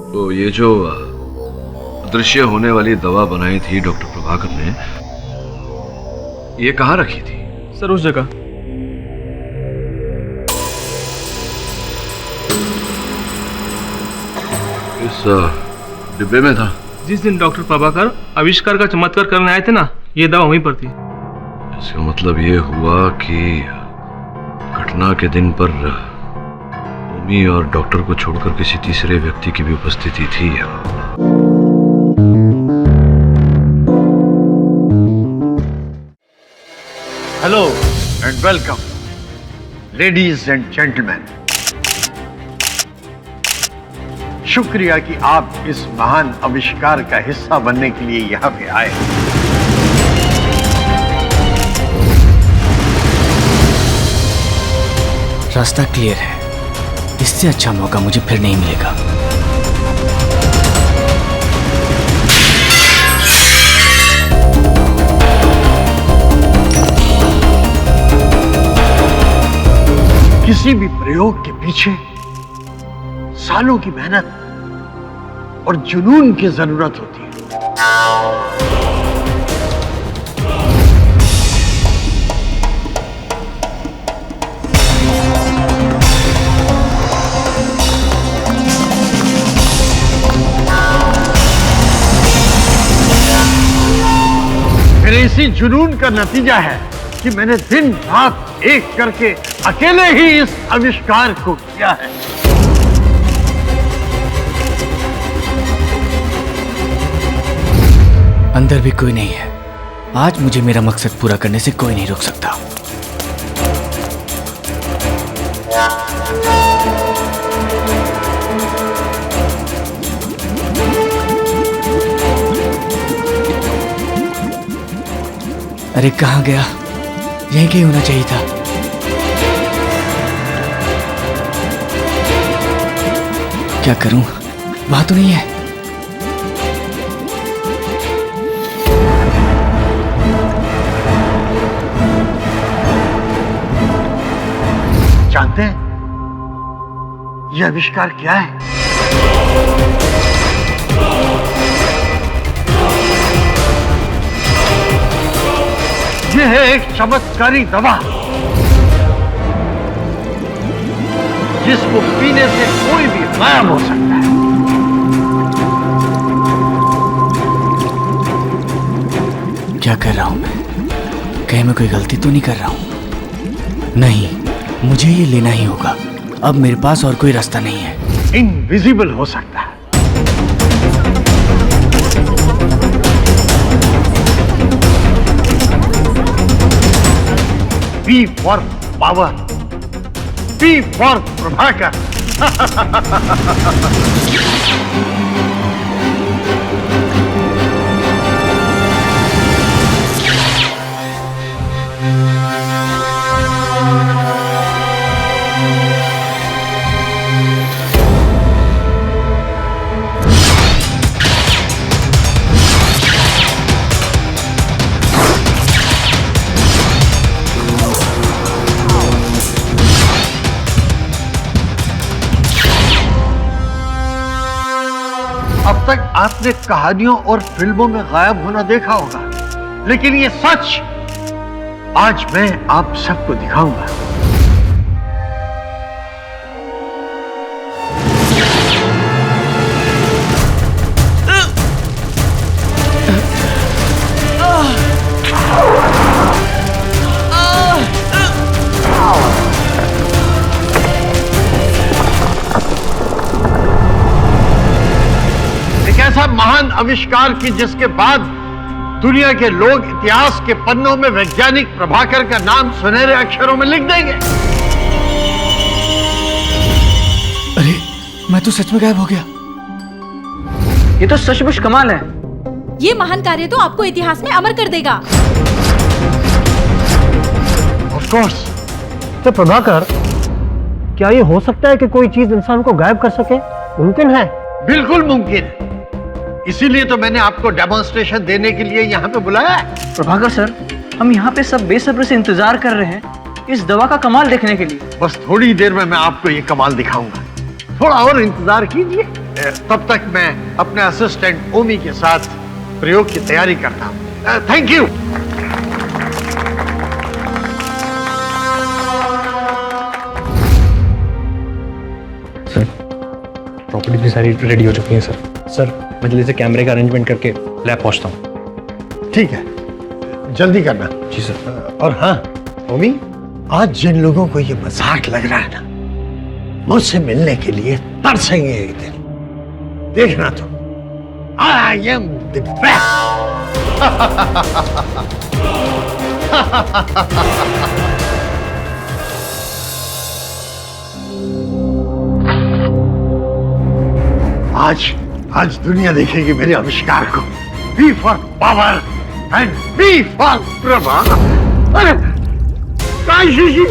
तो ये जो अदृश्य होने वाली दवा बनाई थी डॉक्टर प्रभाकर ने, ये कहाँ रखी थी? सर उस जगह। इस डिब्बे में था। जिस दिन डॉक्टर प्रभाकर आविष्कार का चमत्कार करने आए थे ना, ये दवा वहीं पर थी। इसका मतलब ये हुआ कि घटना के दिन पर भूमि और डॉक्टर को छोड़कर किसी तीसरे व्यक्ति की भी उपस्थिति थी। Hello and welcome ladies and gentleman. शुक्रिया कि आप इस महान आविष्कार का हिस्सा बनने के लिए यहाँ पे आए। रास्ता क्लियर है, इससे अच्छा मौका मुझे फिर नहीं मिलेगा। किसी भी प्रयोग के पीछे सालों की मेहनत और जुनून की जरूरत होती है। मेरे इसी जुनून का नतीजा है कि मैंने दिन रात एक करके अकेले ही इस आविष्कार को किया है। अंदर भी कोई नहीं है। आज मुझे मेरा मकसद पूरा करने से कोई नहीं रोक सकता। अरे कहाँ गया? यहीं कहीं होना चाहिए था। क्या करूं? वहां तो नहीं है। जानते हैं यह आविष्कार क्या है? यह है एक चमत्कारी दवा जिसको पीने से कोई भी गायब हो सकता है। क्या कर रहा हूं मैं? कहीं मैं कोई गलती तो नहीं कर रहा हूं? नहीं, मुझे ये लेना ही होगा। अब मेरे पास और कोई रास्ता नहीं है। इनविजिबल हो सकता है। P for power, P for Prabhakar. अब तक आपने कहानियों और फिल्मों में गायब होना देखा होगा, लेकिन ये सच आज मैं आप सबको दिखाऊंगा। ऐसा महान आविष्कार की जिसके बाद दुनिया के लोग इतिहास के पन्नों में वैज्ञानिक प्रभाकर का नाम सुनहरे अक्षरों में लिख देंगे। अरे मैं तो सच में गायब हो गया। ये तो सचमुच कमाल है। ये महान कार्य तो आपको इतिहास में अमर कर देगा। Of course. तो प्रभाकर, क्या ये हो सकता है कि कोई चीज इंसान को गायब कर सके? मुमकिन है? बिल्कुल मुमकिन है। इसीलिए तो मैंने आपको डेमोन्स्ट्रेशन देने के लिए यहाँ पे बुलाया है। प्रभाकर सर, हम यहाँ पे सब बेसब्री से इंतजार कर रहे हैं इस दवा का कमाल देखने के लिए। बस थोड़ी देर में मैं आपको ये कमाल दिखाऊंगा। थोड़ा और इंतजार कीजिए। तब तक मैं अपने असिस्टेंट ओमी के साथ प्रयोग की तैयारी करता हूँ। Thank you. सर प्रॉपर्टी भी सारी रेडी हो चुकी है सर। सर मैं जल्दी से कैमरे का अरेंजमेंट करके लैब पहुंचता हूँ। ठीक है, जल्दी करना। जी सर। और हाँ ओमी, आज जिन लोगों को ये मजाक लग रहा है ना, मुझसे मिलने के लिए तरसेंगे एक दिन। देखना तो, आई एम द बेस्ट। आज दुनिया देखेगी मेरे आविष्कार को। B for power and B for Prabha. अरे काशी,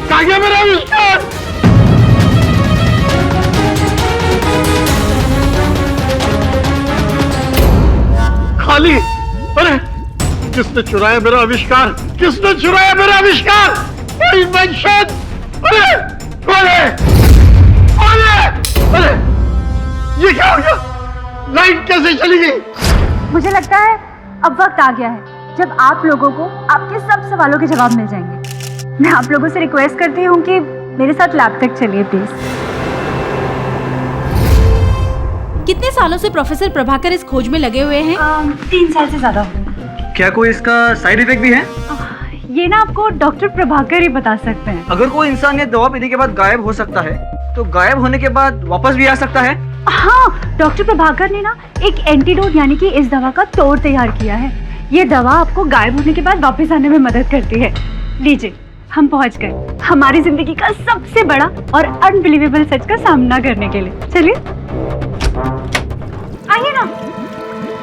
कहाँ गया मेरा आविष्कार? खाली। अरे किसने चुराया मेरा आविष्कार? किसने चुराया मेरा आविष्कार? इन्वेंशन। अरे अरे अरे अरे ये क्या हो गया? लाइट कैसे चली गई? मुझे लगता है अब वक्त आ गया है जब आप लोगों को आपके सब सवालों के जवाब मिल जाएंगे। मैं आप लोगों से रिक्वेस्ट करती हूँ कि मेरे साथ लैब तक चलिए प्लीज। कितने सालों से प्रोफेसर प्रभाकर इस खोज में लगे हुए हैं? 3 साल से ज्यादा हो गए। क्या कोई इसका साइड इफेक्ट भी है? ये ना आपको डॉक्टर प्रभाकर ही बता सकते हैं। अगर कोई इंसान ये दवा पीने के बाद गायब हो सकता है तो गायब होने के बाद वापस भी आ सकता है? हाँ, डॉक्टर प्रभाकर ने ना एक एंटीडोट यानी कि इस दवा का तोड़ तैयार किया है। ये दवा आपको गायब होने के बाद वापस आने में मदद करती है। लीजिए, हम पहुंच गए हमारी जिंदगी का सबसे बड़ा और अनबिलीवेबल सच का सामना करने के लिए। चलिए आइए ना।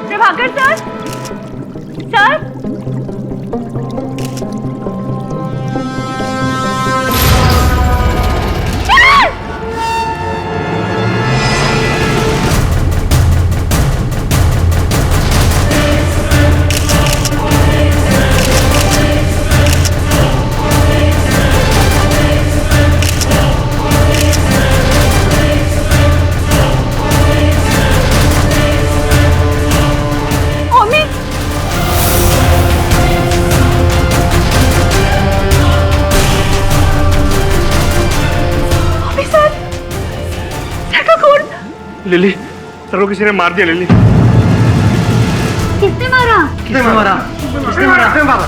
Prabhakar sir, sir lily, sir को किसी ने मार दिया। लिली, किसने मारा? किसने मारा? किसने मारा?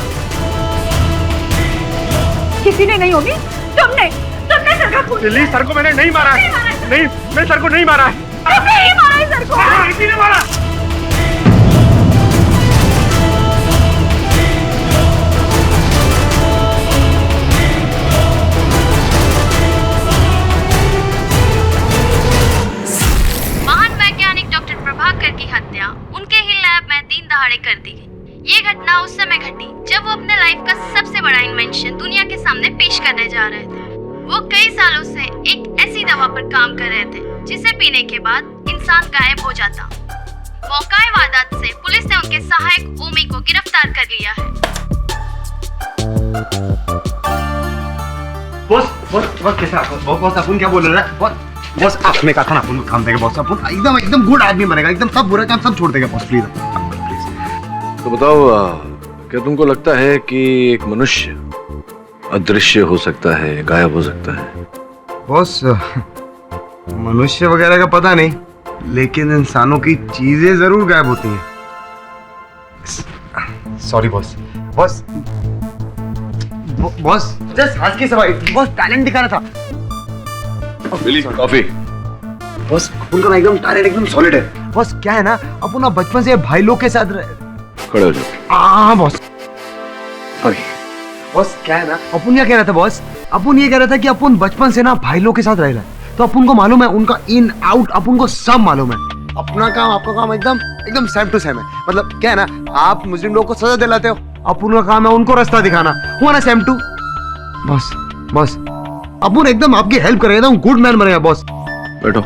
किसी ने नहीं होगी। तुमने सर का खून। लिली, सर को मैंने नहीं मारा। नहीं, मैं सर को नहीं मारा। तुमने ही मारा है सर को। किसी ने मारा। की हत्या उनके ही लैब में दिन दहाड़े कर दी गई। ये घटना उस समय घटी जब वो अपने लाइफ का सबसे बड़ा इन्वेंशन दुनिया के सामने पेश करने जा रहे थे। वो कई सालों से एक ऐसी दवा पर काम कर रहे थे जिसे पीने के बाद इंसान गायब हो जाता। मौकाए वारदात से पुलिस ने उनके सहायक ओमी को गिरफ्तार कर लिया है। बॉस कैसा? बॉस अपन क्या बोल रहे हैं? बॉस आपने कहा था ना अपन काम देगा। बॉस अपन एकदम गुड आदमी बनेगा। एकदम सब बुरा काम सब छोड़ देगा। Boss please. तो बताओ, क्या तुमको लगता है कि एक मनुष्य अदृश्य हो सकता है, गायब हो सकता है? बॉस मनुष्य वगैरह का पता नहीं, लेकिन इंसानों की चीजें जरूर गायब होती हैं। Sorry boss. बॉस जस्ट आज की सवाई। बॉस टैलेंट दिखाना था। कॉफी। बॉस अपन का एकदम टैलेंट एकदम सॉलिड है। बॉस क्या है ना, अपन ना बचपन से भाई लोग के साथ खड़े हो जाओ। हाँ बॉस। बॉस क्या है ना, अपन क्या कह रहा था बॉस? अपन ये कह रहा था कि अपन बचपन से ना भाई लोग के साथ रह रहे हैं, तो अपन को मालूम है उनका इन आउट, अपन को सब मालूम है। अपना काम आपका काम एकदम सेम टू सेम है। मतलब क्या है ना, आप मुस्लिम लोग को सजा दिलाते हो, अपन का काम है उनको रास्ता दिखाना। हुआ ना सेम टू? बॉस अपन एकदम आपकी हेल्प करेगा, गुड मैन बनेगा बॉस। बैठो।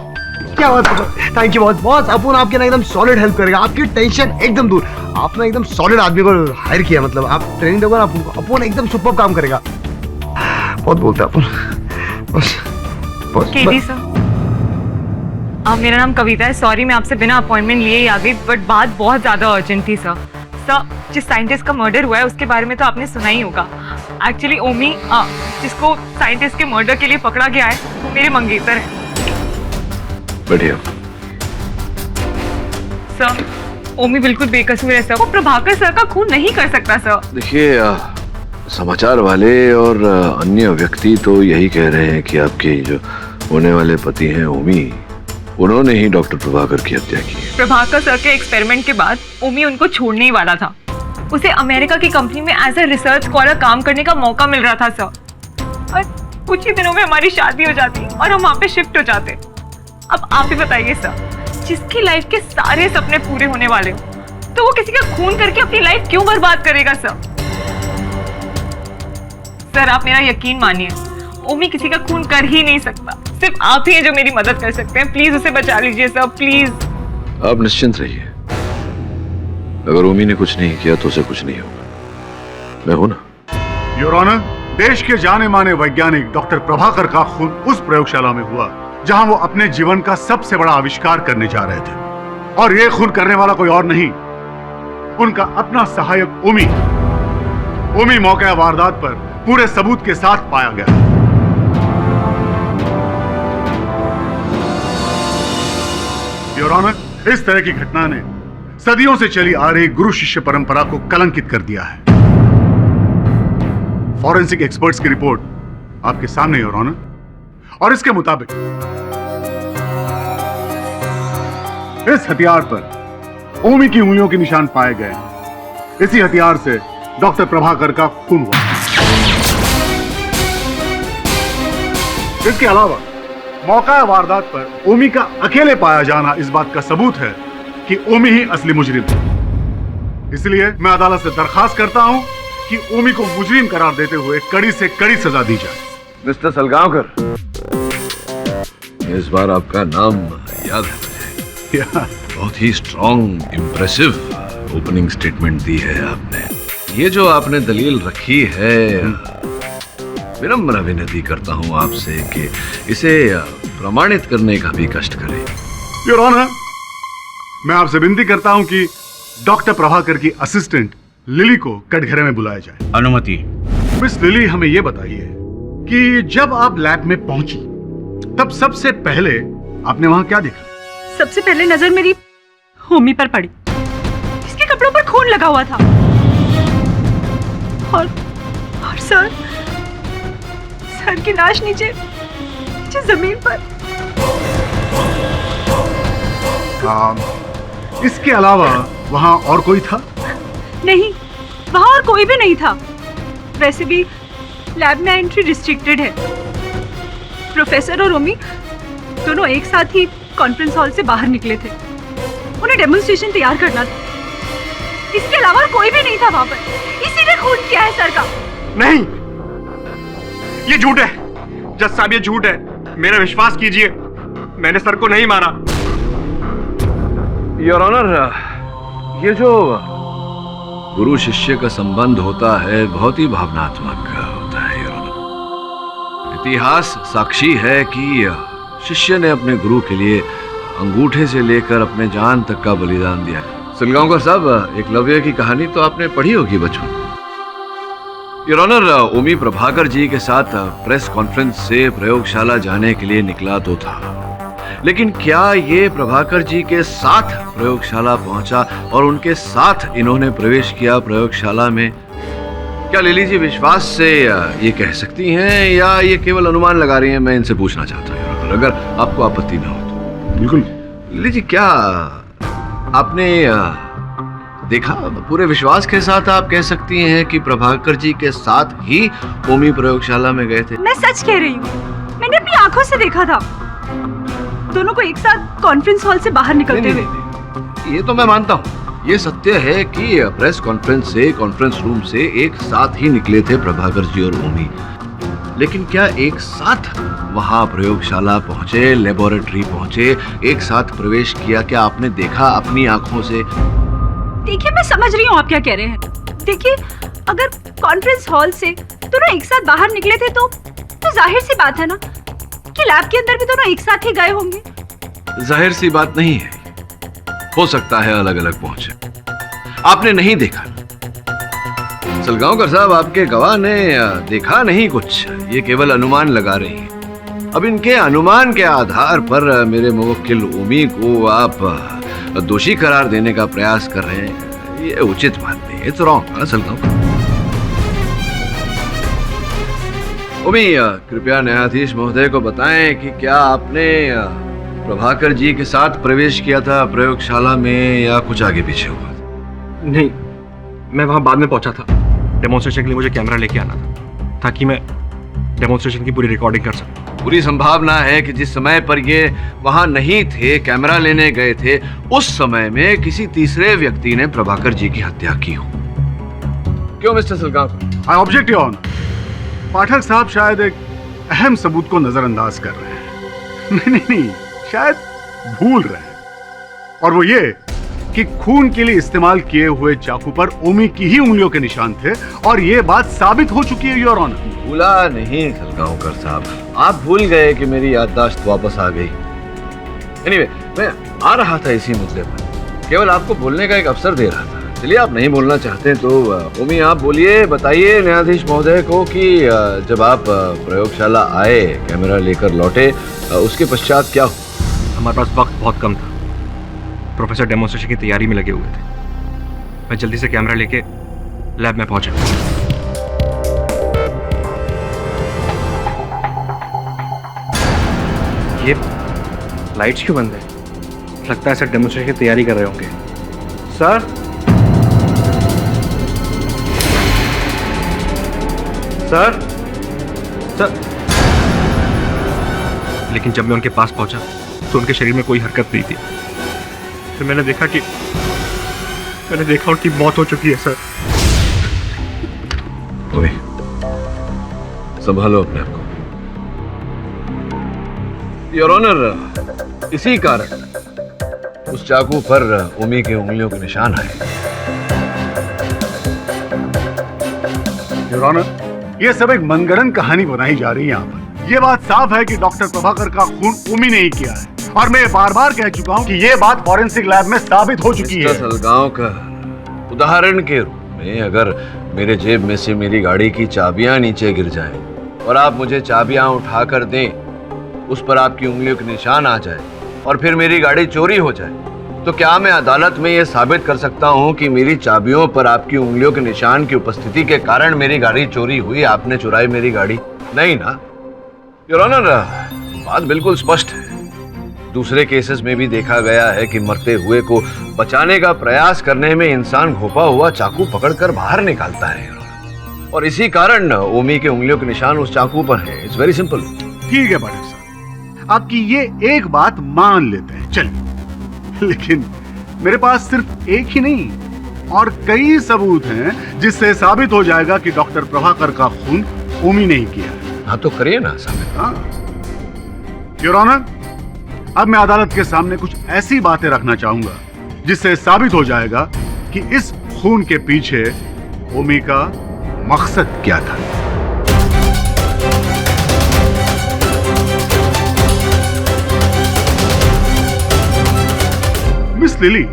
क्या बात है, थैंक यू बॉस। अपन आपके ना एकदम सॉलिड हेल्प करेगा, आपकी टेंशन एकदम दूर। आपने एकदम सॉलिड आदमी को हायर किया, मतलब आप ट्रेनिंग दोगे ना अपन एकदम सुपर काम करेगा। बहुत बोलते हैं अपन। बस केडी सर, मेरा नाम कविता है। सॉरी मैं आपसे बिना अपॉइंटमेंट लिए ही आ गई, बट बात बहुत ज़्यादा अर्जेंट थी सर। सर, जिस साइंटिस्ट का मर्डर हुआ है उसके बारे में तो आपने सुना ही होगा। एक्चुअली ओमी, जिसको साइंटिस्ट के मर्डर के लिए पकड़ा गया है, वो मेरे मंगेतर है। बढ़िया। सर, ओमी बिल्कुल बेकसूर है सर। वो प्रभाकर सर का खून नहीं कर सकता सर। देखिए, समाचार वाले और अन्य व्यक्ति तो यही कह रहे हैं कि आपके जो होने वाले पति हैं ओमी, उन्होंने ही डॉक्टर प्रभाकर की हत्या की है। प्रभाकर सर के एक्सपेरिमेंट के बाद ओमी उनको छोड़ने ही वाला था। उसे अमेरिका की कंपनी में एज ए रिसर्च स्कॉलर काम करने का मौका मिल रहा था सर। और कुछ ही दिनों में हमारी शादी हो जाती और हम वहाँ पे शिफ्ट हो जाते। अब आप ही बताइए सर, जिसकी लाइफ के सारे सपने पूरे होने वाले हो, तो वो किसी का खून करके अपनी लाइफ क्यों बर्बाद करेगा सर? सर, आप मेरा यकीन मानिए, ओमी किसी का खून कर ही नहीं सकता। सिर्फ आप ही हैं जो मेरी मदद कर सकते हैं। प्लीज उसे बचा लीजिए सर, प्लीज। आप निश्चिंत रहिए, अगर ओमी ने कुछ नहीं किया तो उसे कुछ नहीं होगा। मैं हूं ना। योर ऑनर, देश के जाने माने वैज्ञानिक डॉक्टर प्रभाकर का खून उस प्रयोगशाला में हुआ जहां वो अपने जीवन का सबसे बड़ा आविष्कार करने जा रहे थे, और ये खून करने वाला कोई और नहीं, उनका अपना सहायक ओमी। ओमी मौके वारदात पर पूरे सबूत के साथ पाया गया। योर ऑनर, इस तरह की घटना ने सदियों से चली आ रही गुरु शिष्य परंपरा को कलंकित कर दिया है। फॉरेंसिक एक्सपर्ट्स की रिपोर्ट आपके सामने योर ऑनर, और इसके मुताबिक इस हथियार पर ओमी की उंगलियों के निशान पाए गए। इसी हथियार से डॉक्टर प्रभाकर का खून हुआ। इसके अलावा मौका वारदात पर ओमी का अकेले पाया जाना इस बात का सबूत है कि ओमी ही असली मुजरिम है। इसलिए मैं अदालत से दरखास्त करता हूं कि ओमी को मुजरिम करार देते हुए कड़ी से कड़ी सजा दी जाए। मिस्टर सलगांवकर, इस बार आपका नाम याद है मुझे। बहुत ही स्ट्रॉन्ग, इम्प्रेसिव ओपनिंग स्टेटमेंट दी है आपने। ये जो आपने दलील रखी है, विनम्र विनती करता हूं आपसे कि इसे प्रमाणित करने का भी कष्ट करें। योर ऑनर, मैं आपसे विनती करता हूं कि डॉक्टर प्रभाकर की असिस्टेंट लिली को कटघरे में बुलाया जाए। अनुमति। मिस लिली, हमें यह बताइए कि जब आप लैब में पहुंची तब सबसे पहले आपने वहां क्या देखा? सबसे पहले नजर मेरी ओमी पर पड़ी। इसके कपड़ों पर खून लगा हुआ था, और सर की लाश नीचे जमीन पर। इसके अलावा वहां और कोई था? नहीं, वहां और कोई भी नहीं था। वैसे भी लैब में एंट्री रिस्ट्रिक्टेड है। प्रोफेसर और ओमी दोनों एक साथ ही कॉन्फ्रेंस हॉल से बाहर निकले थे। उन्हें डेमोन्स्ट्रेशन तैयार करना था। इसके अलावा कोई भी नहीं था वहां पर। इसी ने खून किया है सर का। नहीं, ये झूठ है जज साहब, ये झूठ है। मेरा विश्वास कीजिए, मैंने सर को नहीं मारा। योर ऑनर, ये जो गुरु शिष्य का संबंध होता है बहुत ही भावनात्मक होता है योर ऑनर। इतिहास साक्षी है कि शिष्य ने अपने गुरु के लिए अंगूठे से लेकर अपने जान तक का बलिदान दिया। सलगांवकर साहब, एकलव्य की कहानी तो आपने पढ़ी होगी बचपन। योर ऑनर, ओमी प्रभाकर जी के साथ प्रेस कॉन्फ्रेंस से प्रयोगशाला जाने के लिए निकला तो था, लेकिन क्या ये प्रभाकर जी के साथ प्रयोगशाला पहुंचा और उनके साथ इन्होंने प्रवेश किया प्रयोगशाला में? क्या लिली जी विश्वास से ये कह सकती हैं या ये केवल अनुमान लगा रही हैं? मैं इनसे पूछना चाहता हूँ योर ऑनर, अगर आपको आपत्ति ना हो तो। बिल्कुल। लिली जी, क्या आपने देखा? पूरे विश्वास के साथ आप कह सकती हैं कि प्रभाकर जी के साथ ही ओमी प्रयोगशाला में गए थे? मैं सच कह रही हूँ, मैंने अपनी आंखों से देखा था दोनों को एक साथ कॉन्फ्रेंस हॉल से बाहर निकलते हुए। ये तो मैं मानता हूँ, ये सत्य है कि प्रेस कॉन्फ्रेंस से, कॉन्फ्रेंस रूम से एक साथ ही निकले थे प्रभाकर जी और ओमी, लेकिन क्या एक साथ वहां प्रयोगशाला पहुंचे, लेबोरेटरी पहुंचे, एक साथ प्रवेश किया? क्या आपने देखा अपनी आंखों से? देखिए, मैं समझ रही हूँ आप क्या कह रहे हैं। देखिए, अगर कॉन्फ्रेंस हॉल से दोनों एक साथ बाहर निकले थे तो जाहिर सी बात है ना कि लैब के अंदर भी दोनों एक साथ ही गए होंगे। जाहिर सी बात नहीं है, हो सकता है अलग अलग पहुंचे। आपने नहीं देखा। सलगांवकर साहब, आपके गवाह ने देखा नहीं कुछ, ये केवल अनुमान लगा रही हैं। अब इनके अनुमान के आधार पर मेरे मुवक्किल उमी को आप दोषी करार देने का प्रयास कर रहे हैं, ये उचित बात नहीं है। It's wrong Salgaonkar. उमी, कृपया न्यायाधीश महोदय को बताएं कि क्या आपने प्रभाकर जी के साथ प्रवेश किया था प्रयोगशाला में या कुछ आगे पीछे हुआ? नहीं, मैं वहां बाद में पहुंचा था। डेमोन्स्ट्रेशन के लिए मुझे कैमरा लेके आना था ताकि मैं डेमोन्स्ट्रेशन की पूरी रिकॉर्डिंग कर सकूं। पूरी संभावना है कि जिस समय पर ये वहां नहीं थे, कैमरा लेने गए थे, उस समय में किसी तीसरे व्यक्ति ने प्रभाकर जी की हत्या की हो। क्यों mister Salgaonkar? I object your honour. Pathak साहब शायद एक अहम सबूत को नजरअंदाज कर रहे हैं। नहीं, शायद भूल रहे हैं। और वो ये कि खून के लिए इस्तेमाल किए हुए चाकू पर ओमी की ही उंगलियों के निशान थे, और ये बात साबित हो चुकी है योर ऑनर। भूला नहीं सलगांवकर साहब, आप भूल गए कि मेरी याददाश्त वापस आ गई। एनीवे, मैं आ रहा था इसी मुद्दे पर, केवल आपको बोलने का एक अवसर दे रहा था। चलिए, आप नहीं बोलना चाहते तो ओमी आप बोलिए, बताइए न्यायाधीश महोदय को कि जब आप प्रयोगशाला आए, कैमरा लेकर लौटे, उसके पश्चात क्या हुआ? हमारे पास वक्त बहुत कम था। प्रोफेसर डेमोन्स्ट्रेशन की तैयारी में लगे हुए थे। मैं जल्दी से कैमरा लेके लैब में पहुंचा। ये लाइट्स क्यों बंद है? लगता है सर डेमोन्स्ट्रेशन की तैयारी कर रहे होंगे। Sir, sir, sir. लेकिन जब मैं उनके पास पहुंचा तो उनके शरीर में कोई हरकत नहीं थी। फिर मैंने देखा उनकी मौत हो चुकी है सर। ओए, संभालो अपने आप को। योर ऑनर, इसी कारण उस चाकू पर ओमी के उंगलियों के निशान आए। योर ऑनर, ये सब एक मनगढ़ंत कहानी बनाई जा रही है यहाँ पर। ये बात साफ है कि डॉक्टर प्रभाकर का खून ओमी ने ही किया है, और मैं बार बार कह चुका हूँ कि ये बात फॉरेंसिक लैब में साबित हो चुकी है। सलगांवकर, उदाहरण के रूप में अगर मेरे जेब में से मेरी गाड़ी की चाबियां नीचे गिर जाएं और आप मुझे चाबियां उठाकर दें, उस पर आपकी उंगलियों के निशान आ जाए और फिर मेरी गाड़ी चोरी हो जाए, तो क्या मैं अदालत में यह साबित कर सकता हूं कि मेरी चाबियों पर आपकी उंगलियों के निशान की उपस्थिति के कारण मेरी गाड़ी चोरी हुई, आपने चुराई मेरी गाड़ी? नहीं ना योर ऑनर, बात बिल्कुल स्पष्ट है। दूसरे केसेस में भी देखा गया है कि मरते हुए को बचाने का प्रयास करने में इंसान घोपा हुआ चाकू पकड़कर बाहर निकालता है, और इसी कारण ओमी के उंगलियों के निशान उस चाकू पर है। It's very simple. ठीक है पाठक साहब, आपकी ये एक बात मान लेते हैं, चलिए। लेकिन मेरे पास सिर्फ एक ही नहीं और कई सबूत हैं जिससे साबित हो जाएगा कि डॉक्टर प्रभाकर का खून ओमी ने ही किया है। हाँ तो करिए ना साबित। हाँ योर ऑनर, अब मैं अदालत के सामने कुछ ऐसी बातें रखना चाहूंगा जिससे साबित हो जाएगा कि इस खून के पीछे ओमी का मकसद क्या था। मिस लिली,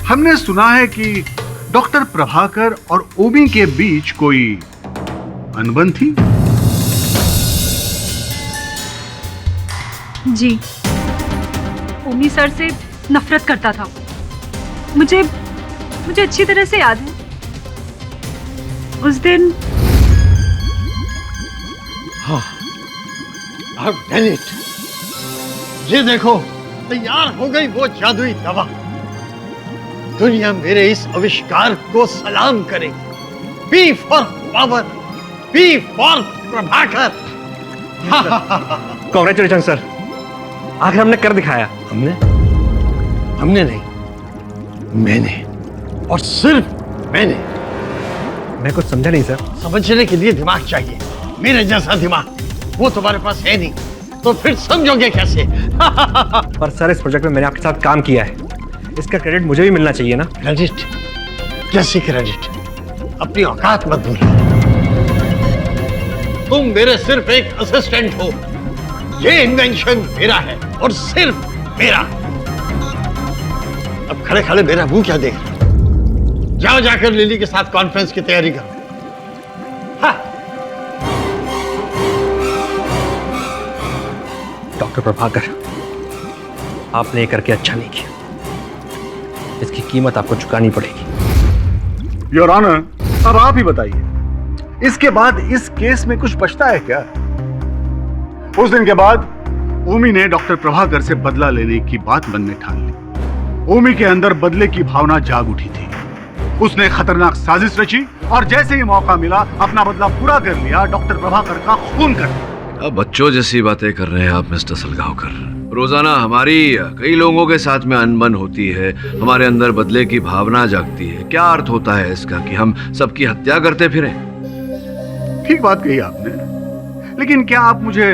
हमने सुना है कि डॉक्टर प्रभाकर और ओमी के बीच कोई अनबन थी। जी, ओमी सर से नफरत करता था। मुझे अच्छी तरह से याद है उस दिन। हाँ, I've done it. ये देखो, तैयार हो गई वो जादुई दवा। दुनिया मेरे इस आविष्कार को सलाम करे। B for power, B for Prabhakar. Congratulation sir, आखिर हमने कर दिखाया। हमने नहीं, मैंने, और सिर्फ मैंने। मैं कुछ समझा नहीं सर। समझने के लिए दिमाग चाहिए, मेरे जैसा दिमाग। वो तुम्हारे पास है नहीं, तो फिर समझोगे कैसे? पर सर, इस प्रोजेक्ट में मैंने आपके साथ काम किया है, इसका क्रेडिट मुझे भी मिलना चाहिए ना। क्रेडिट? कैसी क्रेडिट? अपनी औकात मत भूलो। तुम मेरे सिर्फ एक असिस्टेंट हो। ये इन्वेंशन मेरा है और सिर्फ मेरा। अब खड़े खड़े मेरा मुंह क्या देख रहे हो? जाओ जाकर लिली के साथ कॉन्फ्रेंस की तैयारी करो। डॉक्टर प्रभाकर, आपने ये करके अच्छा नहीं किया। इसकी कीमत आपको चुकानी पड़ेगी। योर ऑनर, अब आप ही बताइए, इसके बाद इस केस में कुछ बचता है क्या? उस दिन के बाद ओमी ने डॉक्टर प्रभाकर से बदला लेने की बात मन में ठान ली। ओमी के अंदर बदले की भावना जाग उठी थी। उसने खतरनाक साजिश रची और जैसे ही मौका मिला अपना बदला पूरा कर लिया, डॉक्टर प्रभाकर का खून कर दिया। अब बच्चों जैसी बातें कर रहे हैं आप मिस्टर सलगांवकर। रोजाना हमारी कई लोगों के साथ में अनबन होती है, हमारे अंदर बदले की भावना जागती है। क्या अर्थ होता है इसका कि हम सबकी हत्या करते फिरें? ठीक बात कही आपने, लेकिन क्या आप मुझे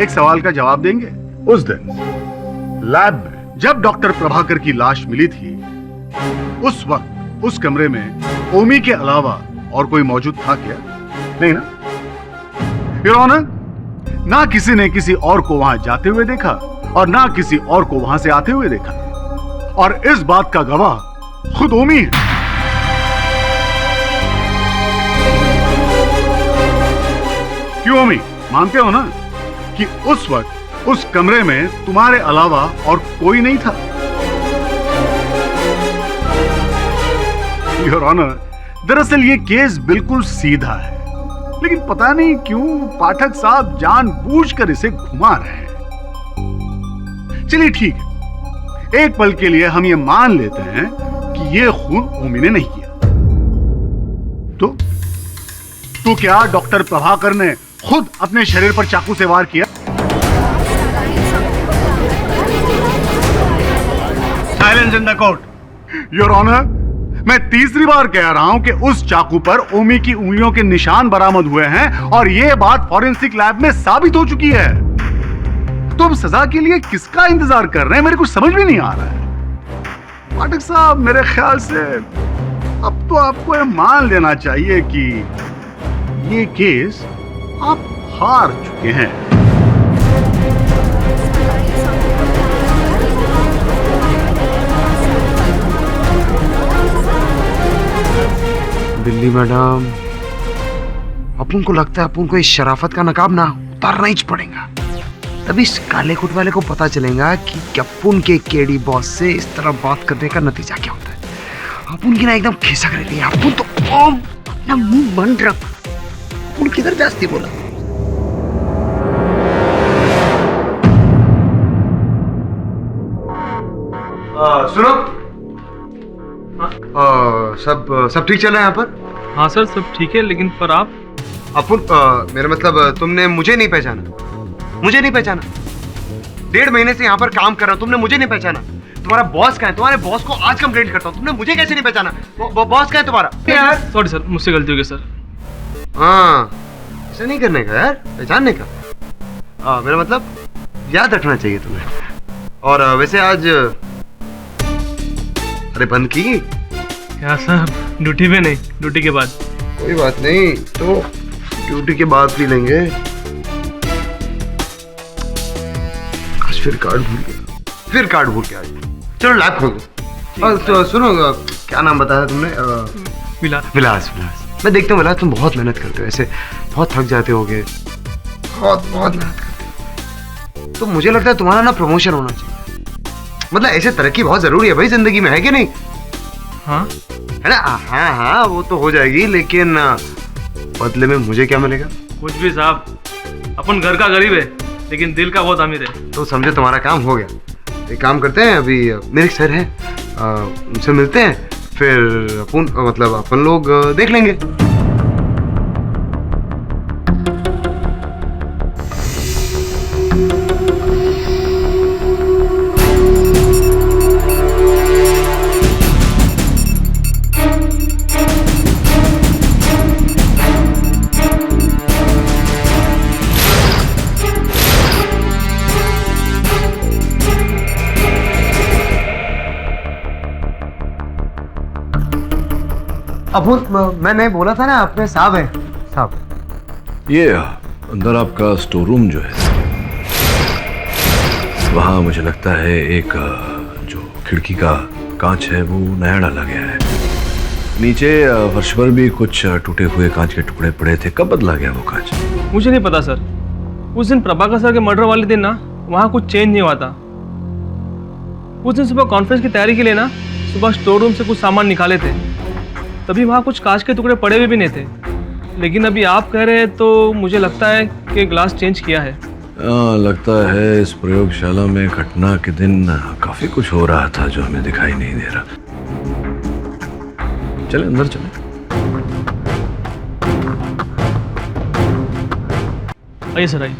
एक सवाल का जवाब देंगे? उस दिन लैब में जब डॉक्टर प्रभाकर की लाश मिली थी, उस वक्त उस कमरे में ओमी के अलावा और कोई मौजूद था क्या? नहीं ना? योर ऑनर, ना किसी ने किसी और को वहां जाते हुए देखा और ना किसी और को वहां से आते हुए देखा, और इस बात का गवाह खुद ओमी है। क्यों ओमी, मानते हो ना कि उस वक्त उस कमरे में तुम्हारे अलावा और कोई नहीं था? योर ऑनर, दरअसल ये केस बिल्कुल सीधा है, लेकिन पता नहीं क्यों पाठक साहब जानबूझकर इसे घुमा रहे हैं। चलिए ठीक है, एक पल के लिए हम ये मान लेते हैं कि ये खून ओमी ने नहीं किया। तो क्या डॉक्टर प्रभाकर ने खुद अपने शरीर पर चाकू से वार किया? Silence in the court. Your honour, मैं तीसरी बार कह रहा हूं कि उस चाकू पर ओमी की उंगलियों के निशान बरामद हुए हैं और यह बात फॉरेंसिक लैब में साबित हो चुकी है। तो अब सजा के लिए किसका इंतजार कर रहे हैं, मेरे को समझ में नहीं आ रहा है। पाठक साहब, मेरे ख्याल से अब तो आपको यह मान लेना चाहिए कि ये केस आप हार चुके हैं। दिल्ली मैडम, अपन को लगता है अपन को इस शराफत का नकाब ना उतारना ही पड़ेगा। तभी इस काले कुट वाले को पता चलेगा कि अपन के केडी बॉस से इस तरह बात करने का नतीजा क्या होता है। अपन की ना एकदम खिसक रही है। अपन तो अपना मुंह बंद रख। अपन किधर जास्ती बोला। सुनो, सब ठीक चल रहा है यहाँ पर? हाँ सर, सब ठीक है, लेकिन पर आप अपन मेरा मतलब तुमने मुझे नहीं पहचाना? मुझे नहीं पहचाना? 1.5 महीने से यहाँ पर काम कर रहा हूँ, तुमने मुझे नहीं पहचाना? तुम्हारा बॉस कहाँ है? तुम्हारे बॉस को आज कंप्लेंट करता हूँ, तुमने मुझे कैसे नहीं पहचाना? बॉस कहाँ है तुम्हारा? यार सॉरी सर, मुझसे गलती हो गई सर। हाँ, ऐसा नहीं करने का यार, पहचानने का। मेरा मतलब याद रखना चाहिए तुम्हें। और वैसे आज अरे बंद की क्या सर? ड्यूटी पे नहीं, ड्यूटी के बाद। कोई बात नहीं, तो ड्यूटी के बाद पी लेंगे। आज फिर कार्ड भूल गया। चलो लैब खोल दो। तो सुनो, क्या नाम बताया तुमने? विलास। मैं देखता हूँ विलास, तुम बहुत मेहनत करते हो, ऐसे बहुत थक जाते होगे, बहुत मेहनत करते हो। तो मुझे लगता है तुम्हारा ना प्रमोशन होना चाहिए। मतलब ऐसे तरक्की बहुत जरूरी है भाई जिंदगी में, है कि नहीं? हाँ है ना? हाँ, वो तो हो जाएगी, लेकिन बदले में मुझे क्या मिलेगा? कुछ भी साहब, अपन घर का गरीब है लेकिन दिल का बहुत अमीर है। तो समझो तुम्हारा काम हो गया। एक काम करते हैं, अभी मेरे सर है, उनसे मिलते हैं, फिर अपन लोग देख लेंगे। मैंने बोला था ना, अपने साहब है साहब। ये अंदर आपका स्टोर रूम जो है, वहाँ मुझे लगता है एक जो खिड़की का कांच है वो नया डाला गया है। नीचे फर्श पर भी कुछ टूटे हुए कांच के टुकड़े पड़े थे। कब बदला गया वो कांच? मुझे नहीं पता सर। उस दिन प्रभाकर सर के मर्डर वाले दिन ना वहाँ कुछ चेंज नहीं हुआ था। उस दिन सुबह कॉन्फ्रेंस की तैयारी के लिए ना सुबह स्टोर रूम से कुछ सामान निकाले थे, तभी वहाँ कुछ कांच के टुकड़े पड़े हुए भी नहीं थे। लेकिन अभी आप कह रहे हैं तो मुझे लगता है कि ग्लास चेंज किया है। लगता है इस प्रयोगशाला में घटना के दिन काफी कुछ हो रहा था जो हमें दिखाई नहीं दे रहा। चले अंदर चले। आइए सर, आइए।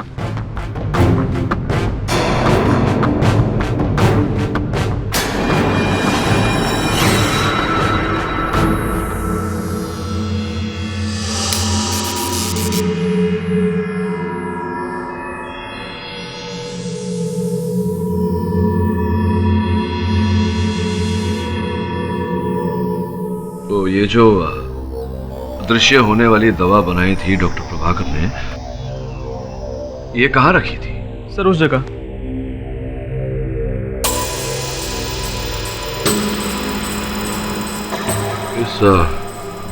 तो ये जो अदृश्य होने वाली दवा बनाई थी डॉक्टर प्रभाकर ने, ये कहाँ रखी थी? सर उस जगह। इस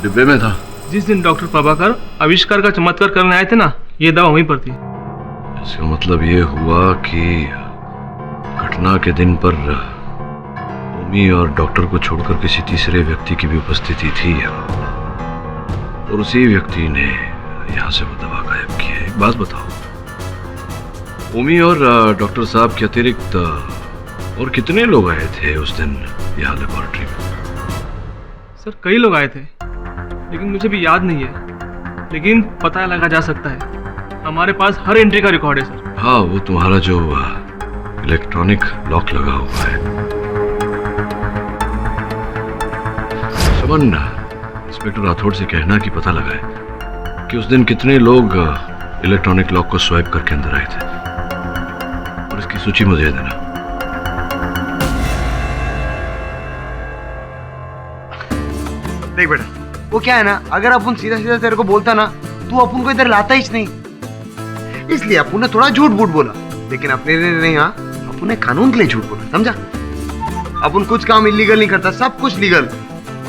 डिब्बे में था। जिस दिन डॉक्टर प्रभाकर आविष्कार का चमत्कार करने आए थे ना, ये दवा वहीं पर थी। इसका मतलब ये हुआ कि घटना के दिन पर ओमी और डॉक्टर को छोड़कर किसी तीसरे व्यक्ति की भी उपस्थिति थी और उसी व्यक्ति ने यहाँ से वो दवा गायब की है। एक बात बताओ, ओमी और डॉक्टर साहब के अतिरिक्त और कितने लोग आए थे उस दिन यहाँ लेबोरेटरी में? सर कई लोग आए थे, लेकिन मुझे भी याद नहीं है। लेकिन पता लगा जा सकता है, हमारे पास हर एंट्री का रिकॉर्ड है सर। हाँ, वो तुम्हारा जो इलेक्ट्रॉनिक लॉक लगा हुआ है। समन, इंस्पेक्टर राठौड़ से कहना कि पता लगाए कि उस दिन कितने लोग इलेक्ट्रॉनिक लॉक को स्वाइप करके अंदर आए थे, और इसकी सूची मुझे देना। देख बेटा, वो क्या है ना, अगर अपन सीधा सीधा तेरे को बोलता ना, तू अपन को इधर लाता ही नहीं। इसलिए अपन ने थोड़ा झूठ बूठ बोला, लेकिन अपने लिए नहीं। हाँ, अपन ने कानून के लिए झूठ बोला, समझा? अपन कुछ काम इलीगल नहीं करता, सब कुछ लीगल।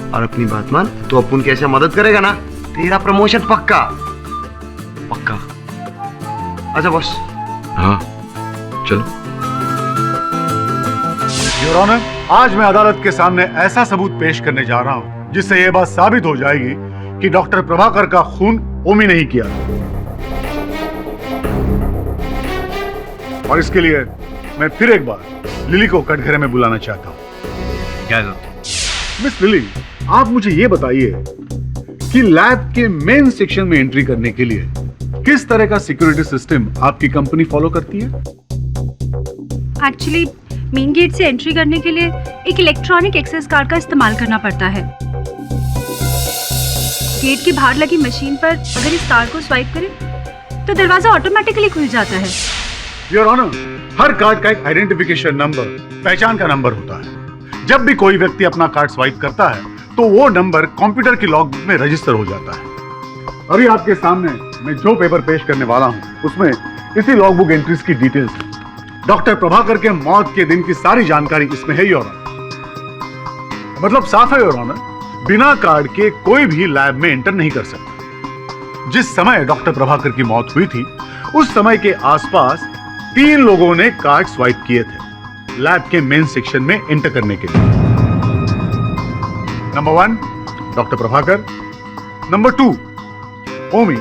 और अपनी बात मान, तो अपन की ऐसे मदद करेगा ना, तेरा प्रमोशन पक्का पक्का। अच्छा बॉस। हाँ चलो। योर ऑनर, आज मैं अदालत के सामने ऐसा सबूत पेश करने जा रहा हूं जिससे यह बात साबित हो जाएगी कि डॉक्टर प्रभाकर का खून ओमी नहीं किया, और इसके लिए मैं फिर एक बार लिली को कटघरे में बुलाना चाहता हूं। क्या? मिस लिली, आप मुझे ये बताइए कि लैब के मेन सेक्शन में एंट्री करने के लिए किस तरह का सिक्योरिटी सिस्टम आपकी कंपनी फॉलो करती है? एक्चुअली मेन गेट से एंट्री करने के लिए एक इलेक्ट्रॉनिक एक्सेस कार्ड का इस्तेमाल करना पड़ता है। गेट के बाहर लगी मशीन पर अगर इस कार्ड को स्वाइप करें तो दरवाजा ऑटोमेटिकली खुल जाता है। योर ऑनर, हर कार्ड का एक आइडेंटिफिकेशन नंबर, पहचान का नंबर होता है। जब भी कोई व्यक्ति अपना कार्ड स्वाइप करता है तो वो नंबर कंप्यूटर की लॉगबुक में रजिस्टर हो जाता है। अभी आपके सामने मैं जो पेपर पेश करने वाला हूं उसमें इसी लॉगबुक एंट्रीज की डिटेल्स है। डॉक्टर प्रभाकर के मौत के दिन की सारी जानकारी इसमें है योर ऑनर। मतलब साफ है योर ऑनर, बिना कार्ड के कोई भी लैब में एंटर नहीं कर सकता। जिस समय डॉक्टर प्रभाकर की मौत हुई थी उस समय के आसपास 3 लोगों ने कार्ड स्वाइप किए थे लैब के मेन सेक्शन में एंटर करने के लिए। नंबर 1 डॉक्टर प्रभाकर, नंबर 2 ओमी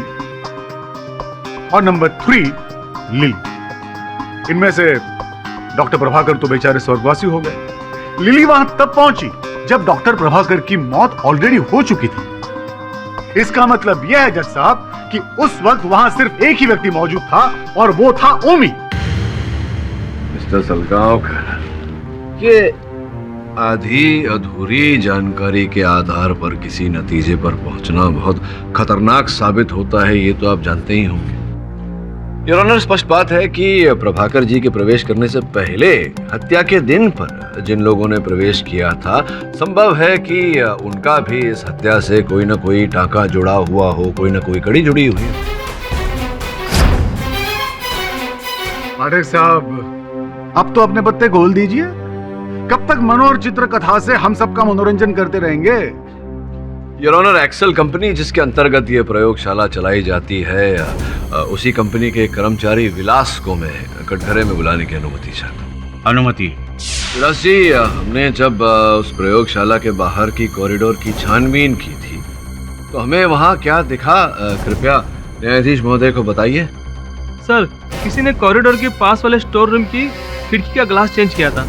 और नंबर 3 लिली। इनमें से डॉक्टर प्रभाकर तो बेचारे स्वर्गवासी हो गए। लिली वहां तब पहुंची जब डॉक्टर प्रभाकर की मौत ऑलरेडी हो चुकी थी। इसका मतलब यह है जज साहब कि उस वक्त वहां सिर्फ एक ही व्यक्ति मौजूद था और वो था ओमी। मिस्टर सलगांवकर, ये आधी अधूरी जानकारी के आधार पर किसी नतीजे पर पहुंचना बहुत खतरनाक साबित होता है, ये तो आप जानते ही होंगे। योर ऑनर, स्पष्ट बात है कि प्रभाकर जी के प्रवेश करने से पहले हत्या के दिन पर जिन लोगों ने प्रवेश किया था, संभव है कि उनका भी इस हत्या से कोई ना कोई टांका जुड़ा हुआ हो, कोई ना कोई कड़ी जुड़ी हुई हो। पाठक साहब, अब तो अपने पत्ते खोल दीजिए। कब तक मनोहर चित्र कथा से हम सबका मनोरंजन करते रहेंगे? योर ऑनर, एक्सेल कंपनी जिसके अंतर्गत ये प्रयोगशाला चलाई जाती है, उसी कंपनी के कर्मचारी विलास को मैं कटघरे में बुलाने की अनुमति चाहता हूँ। अनुमति? विलास जी, हमने जब उस प्रयोगशाला के बाहर की कॉरिडोर की छानबीन की थी तो हमें वहाँ क्या दिखा, कृपया न्यायाधीश महोदय को बताइए। सर, किसी ने कॉरिडोर के पास वाले स्टोर रूम की खिड़की का ग्लास चेंज किया था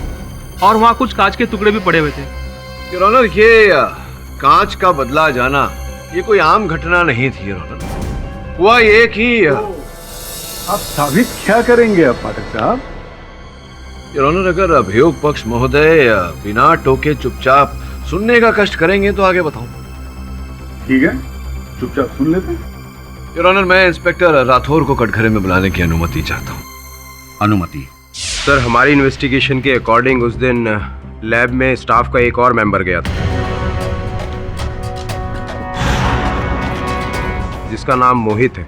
और वहाँ कुछ कांच के टुकड़े भी पड़े हुए थे। योर ऑनर, ये कांच का बदला जाना ये कोई आम घटना नहीं थी योर ऑनर। हुआ ये कि आप साबित क्या करेंगे अब पाठक साहब? योर ऑनर, अगर अभियोग पक्ष महोदय बिना टोके चुपचाप सुनने का कष्ट करेंगे तो आगे बताऊं। ठीक है, चुपचाप सुन लेते हैं। योर ऑनर, मैं इंस्पेक्टर राठौर को कटघरे में बुलाने की अनुमति चाहता हूँ। अनुमति? सर, हमारी इन्वेस्टिगेशन के अकॉर्डिंग उस दिन लैब में स्टाफ का एक और मेंबर गया था जिसका नाम मोहित है,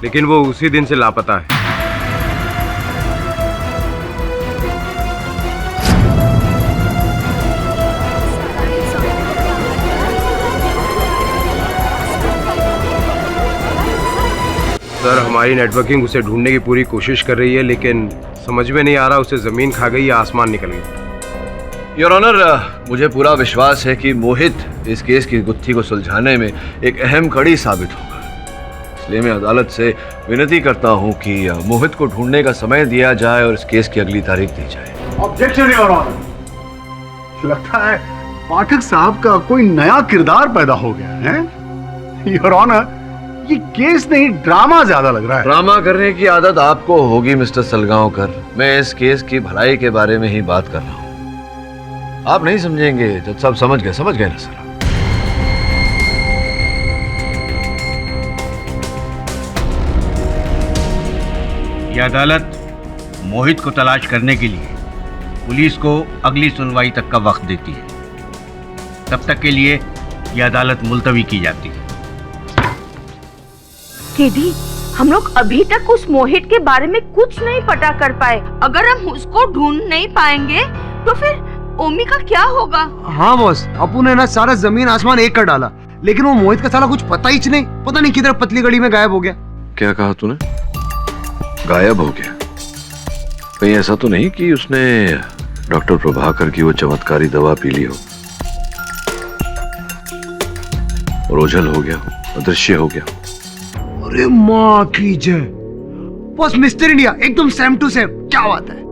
लेकिन वो उसी दिन से लापता है। सर, हमारी नेटवर्किंग उसे ढूंढने की पूरी कोशिश कर रही है, लेकिन समझ में नहीं आ रहा उसे जमीन खा गई या आसमान निकल गई। योर ऑनर, मुझे पूरा विश्वास है कि मोहित इस केस की गुत्थी को सुलझाने में एक अहम कड़ी साबित होगा। इसलिए मैं अदालत से विनती करता हूं कि मोहित को ढूंढने का समय दिया जाए और इस केस की अगली तारीख दी जाए। Objection your honour. लगता है पाठक साहब का कोई नया किरदार पैदा हो गया है। योर ऑनर, ये केस नहीं ड्रामा ज्यादा लग रहा है। ड्रामा करने की आदत आपको होगी मिस्टर सलगांवकर। मैं इस केस की भलाई के बारे में ही बात कर रहा हूँ। आप नहीं समझेंगे जज साहब। समझ गए ना सर। यह अदालत मोहित को तलाश करने के लिए पुलिस को अगली सुनवाई तक का वक्त देती है। तब तक के लिए यह अदालत मुलतवी की जाती है। केडी, हम लोग अभी तक उस मोहित के बारे में कुछ नहीं पता कर पाए। अगर हम उसको ढूंढ नहीं पाएंगे तो फिर ओमी का क्या होगा? हाँ बॉस, अपू ने ना सारा जमीन आसमान एक कर डाला, लेकिन वो मोहित का साला कुछ पता ही नहीं। पता नहीं किधर पतली गली में गायब हो गया। क्या कहा तूने? गायब हो गया? कहीं ऐसा तो नहीं कि उसने डॉक्टर प्रभाकर की वो चमत्कारी दवा पी ली हो और ओझल हो गया हो, अदृश्य हो गया हो? अरे माँ की जय बॉस, मिस्टर इंडिया एकदम सेम टू सेम। क्या बात है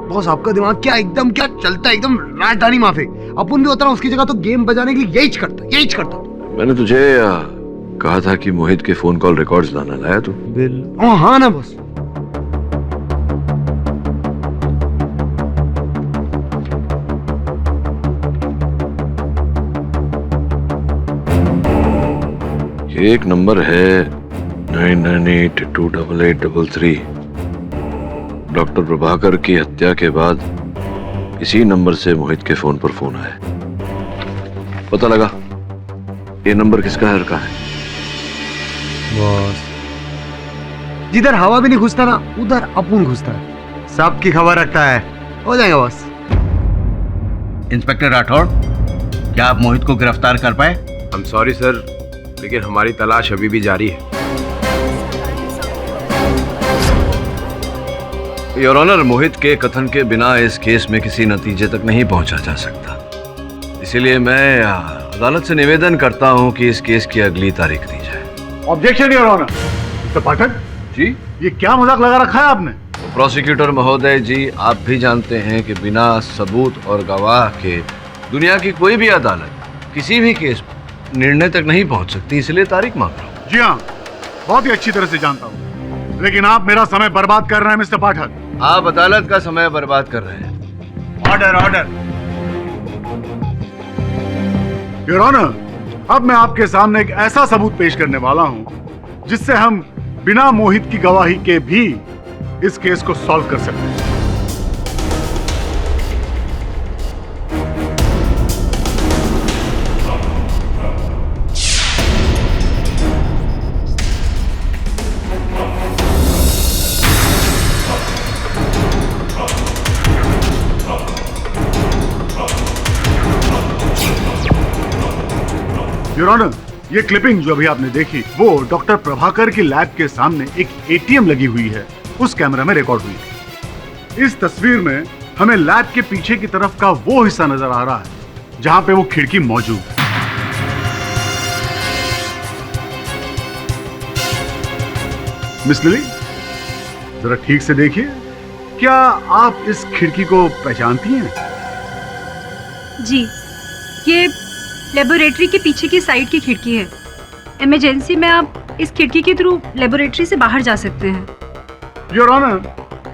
बॉस, आपका दिमाग क्या चलता है, एकदम राजधानी माफिक। अपन भी होता ना उसकी जगह तो गेम बजाने के लिए यही करता। मैंने तुझे कहा था कि मोहित के फोन कॉल रिकॉर्ड्स लाना। लाया तू? हाँ ना बॉस। ये एक नंबर है 99828833। डॉक्टर प्रभाकर की हत्या के बाद इसी नंबर से मोहित के फोन पर फोन आया। पता लगा ये नंबर किसका है, का है? बॉस, जिधर हवा भी नहीं घुसता ना उधर अपुन घुसता है। सबकी खबर रखता है। हो जाएगा बॉस। इंस्पेक्टर राठौड़, क्या आप मोहित को गिरफ्तार कर पाए? I'm sorry सर, लेकिन हमारी तलाश अभी भी जारी है। योर ऑनर, मोहित के कथन के बिना इस केस में किसी नतीजे तक नहीं पहुंचा जा सकता। इसीलिए मैं अदालत से निवेदन करता हूं कि इस केस की अगली तारीख दी जाए। Objection your honour. Mister Pathak ji, ये क्या मजाक लगा रखा है आपने? प्रोसिक्यूटर महोदय जी, आप भी जानते हैं कि बिना सबूत और गवाह के दुनिया की कोई भी अदालत किसी भी केस पर निर्णय तक नहीं पहुंच सकती। इसलिए तारीख मांग रहा हूं। जी हाँ, बहुत ही अच्छी तरह से जानता हूँ, लेकिन आप मेरा समय बर्बाद कर रहे हैं मिस्टर पाठक। आप अदालत का समय बर्बाद कर रहे हैं। ऑर्डर। योर ऑनर, अब मैं आपके सामने एक ऐसा सबूत पेश करने वाला हूं जिससे हम बिना मोहित की गवाही के भी इस केस को सॉल्व कर सकते हैं। योर ऑनर, ये क्लिपिंग जो अभी आपने देखी वो डॉक्टर प्रभाकर की लैब के सामने एक एटीएम लगी हुई है, उस कैमरा में रिकॉर्ड हुई थी। इस तस्वीर में हमें लैब के पीछे की तरफ का वो हिस्सा नजर आ रहा है जहां पे वो खिड़की मौजूद है। मिस लिली, जरा ठीक से देखिए, क्या आप इस खिड़की को पहचानती हैं? जी, ये लेबोरेटरी के पीछे की साइड की खिड़की है। इमरजेंसी में आप इस खिड़की के थ्रू लेबोरेटरी से बाहर जा सकते हैं। योर ऑनर,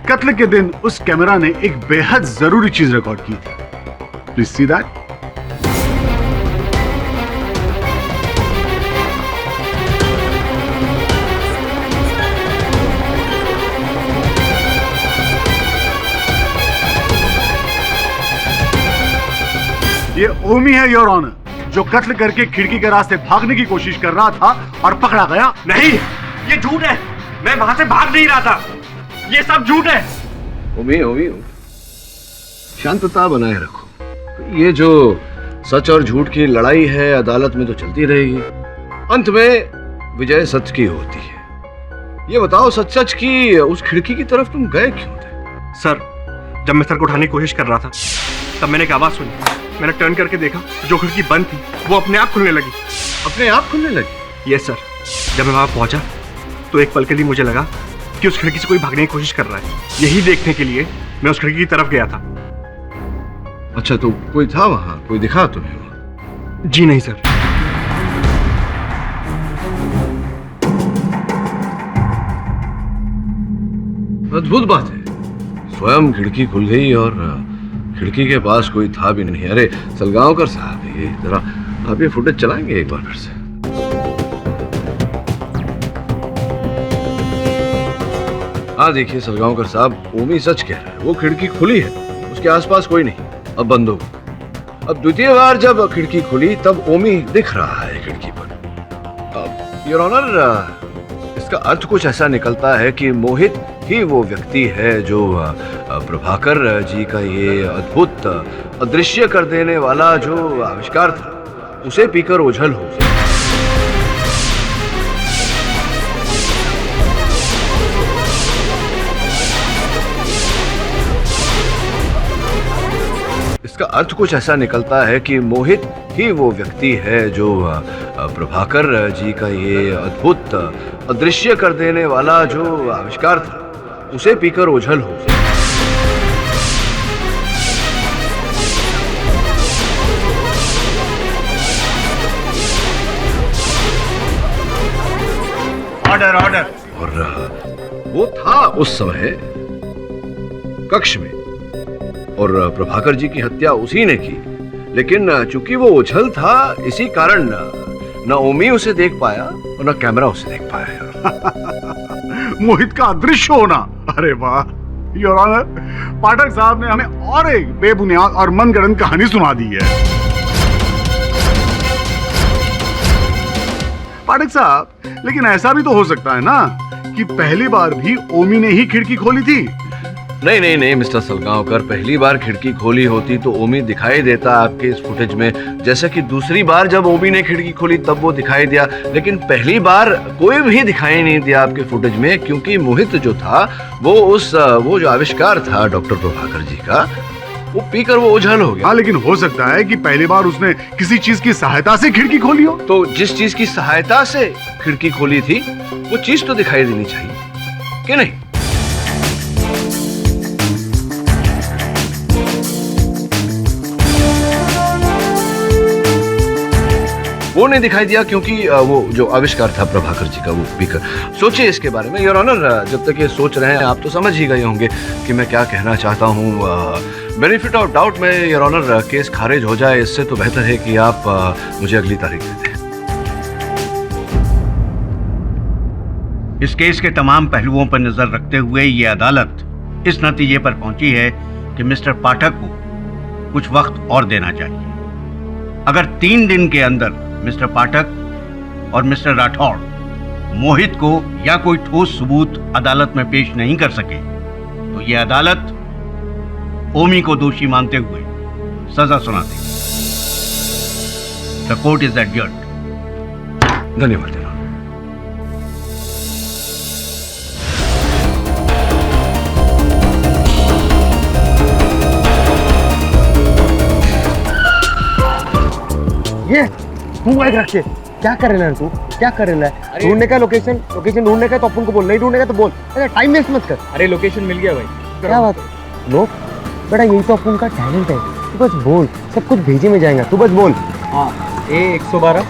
कत्ल के दिन उस कैमरा ने एक बेहद जरूरी चीज रिकॉर्ड की थी। Please see that. ये ओमी है योर ऑनर, जो कत्ल करके खिड़की के रास्ते भागने की कोशिश कर रहा था और पकड़ा गया। नहीं, ये झूठ है। मैं वहां से भाग नहीं रहा था। ये सब झूठ है। ओमी, ओमी, शांतता बनाए रखो। ये जो सच और झूठ की लड़ाई है अदालत में तो चलती रहेगी, अंत में विजय सच की होती है। ये बताओ, सच सच की उस खिड़की की तरफ तुम गए क्यों थे? सर, जब मैं सर को उठाने की कोशिश कर रहा था तब मैंने एक आवाज सुनी। मैंने टर्न करके देखा, जो खिड़की बंद थी वो अपने आप खुलने लगी। अपने आप खुलने लगी? Yes sir. जब मैं वहां पहुंचा तो एक पल के लिए मुझे लगा कि उस खिड़की से कोई भागने की कोशिश कर रहा है। यही देखने के लिए मैं उस खिड़की की तरफ गया था। अच्छा, तो कोई था वहां? कोई दिखा तुम्हें वहां? जी नहीं सर। अद्भुत बात है, स्वयं खिड़की खुल गई और खिड़की के पास कोई था भी नहीं। अरे सलगांवकर साहब, ये जरा आप ये फुटेज चलाएंगे एक बार फिर से? हाँ देखिए सलगांवकर साहब, ओमी सच कह रहा है। वो खिड़की खुली है, उसके आसपास कोई नहीं, अब बंद हो गई। अब द्वितीय बार जब खिड़की खुली तब ओमी दिख रहा है खिड़की पर। योर ऑनर, इसका अर्थ कुछ ऐसा निकलता है कि मोहित ही वो व्यक्ति है जो प्रभाकर जी का ये अद्भुत अदृश्य कर देने वाला जो आविष्कार था उसे पीकर ओझल हो गया। इसका अर्थ कुछ ऐसा निकलता है कि मोहित ही वो व्यक्ति है जो प्रभाकर जी का ये अद्भुत अदृश्य कर देने वाला जो आविष्कार था उसे पीकर ओझल हो गया। Order, order. और वो था उस समय कक्ष में और प्रभाकर जी की हत्या उसी ने की, लेकिन चूंकि वो उछल था इसी कारण न ओमी उसे देख पाया और न कैमरा उसे देख पाया। मोहित का अदृश्य होना, अरे वाह योर ऑनर, पाठक साहब ने हमें और एक बेबुनियाद और मनगढ़ंत कहानी सुना दी है। पाठक साहब, लेकिन ऐसा भी तो हो सकता है ना कि पहली बार भी ओमी ने ही खिड़की खोली थी। नहीं नहीं नहीं मिस्टर सलगांवकर, पहली बार खिड़की खोली होती तो ओमी दिखाई देता आपके इस फुटेज में, जैसा कि दूसरी बार जब ओमी ने खिड़की खोली तब वो दिखाई दिया, लेकिन पहली बार कोई भी दिखाई नहीं दिया आपके फुटेज में, क्योंकि मोहित जो था वो जो आविष्कार था डॉक्टर प्रभाकर जी का, वो पीकर वो ओझल हो गया। हाँ, लेकिन हो सकता है कि पहली बार उसने किसी चीज की सहायता से खिड़की खोली हो। तो जिस चीज की सहायता से खिड़की खोली थी वो चीज तो दिखाई देनी चाहिए कि नहीं? वो नहीं दिखाई दिया क्योंकि वो जो आविष्कार था प्रभाकर जी का वो पीकर। सोचिए इसके बारे में योर ऑनर, जब तक ये सोच रहे हैं आप तो समझ ही गए होंगे कि मैं क्या कहना चाहता हूँ। बेनिफिट ऑफ डाउट में योर ऑनर केस खारिज हो जाए, इससे तो बेहतर है कि आप मुझे अगली तारीख दे दें। इस केस के तमाम पहलुओं पर नजर रखते हुए ये अदालत इस नतीजे पर पहुंची है कि मिस्टर पाठक को कुछ वक्त और देना चाहिए। अगर 3 दिन के अंदर मिस्टर पाठक और मिस्टर राठौड़ मोहित को या कोई ठोस सबूत अदालत में पेश नहीं कर सके तो ये अदालत ओमी को दोषी मानते हुए सजा सुना देगी। The court is adjourned. धन्यवाद जनाब। ये तू माइक रख के क्या कर रहा है तू? क्या कर रहा है? ढूंढने का लोकेशन ढूंढने का तो अपन को बोल, नहीं ढूंढने का तो बोल। अरे टाइम वेस्ट मत कर। अरे लोकेशन मिल गया भाई। क्या बात है? लो बेटा, यही तो अपन का टैलेंट है। तू बस बोल, सब कुछ भेजे में जाएगा। तू बस बोल। हाँ, A112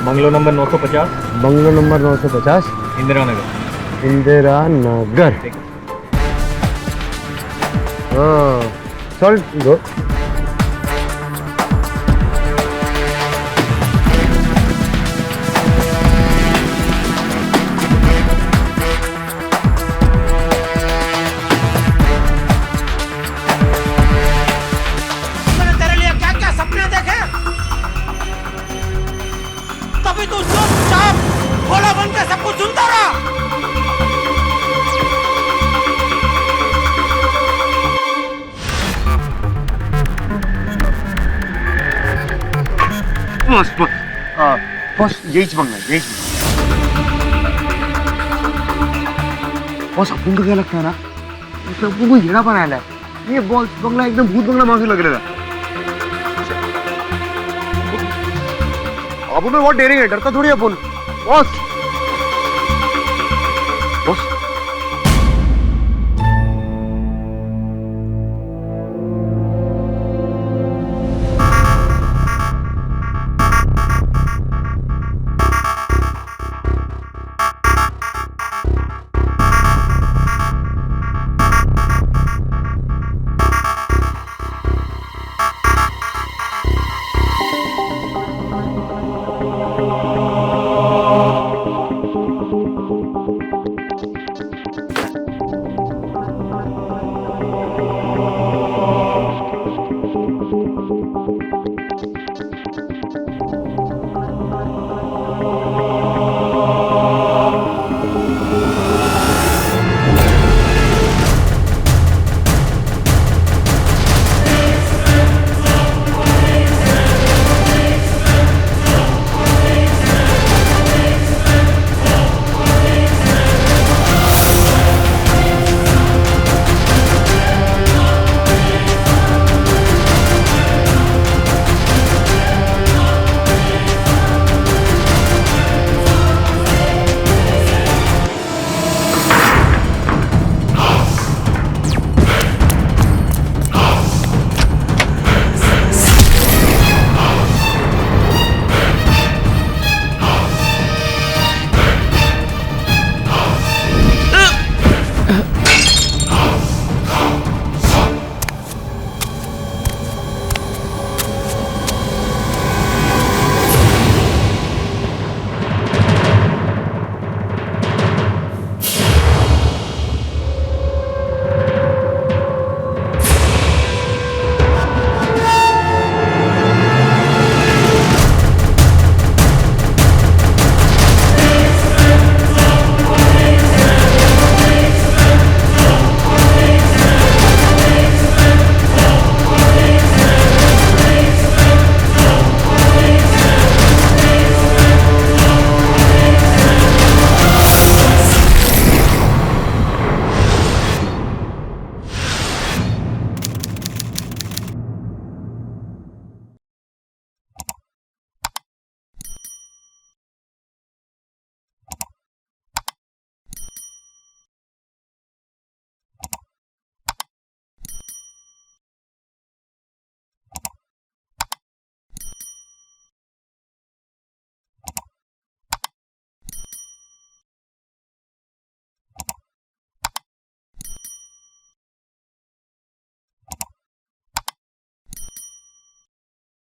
bungalow number 950 bungalow number 950 Indira Nagar. Indira Nagar. हाँ चल दो। बस यही बंगला है, यही बस। अपन को क्या लगता है ना, अपन को हीरा बनाया है ये बॉस बंगला, एकदम भूत बंगला मांगे लग रहा था। अपन में बहुत डेरिंग है, डरता थोड़ी अपन बॉस।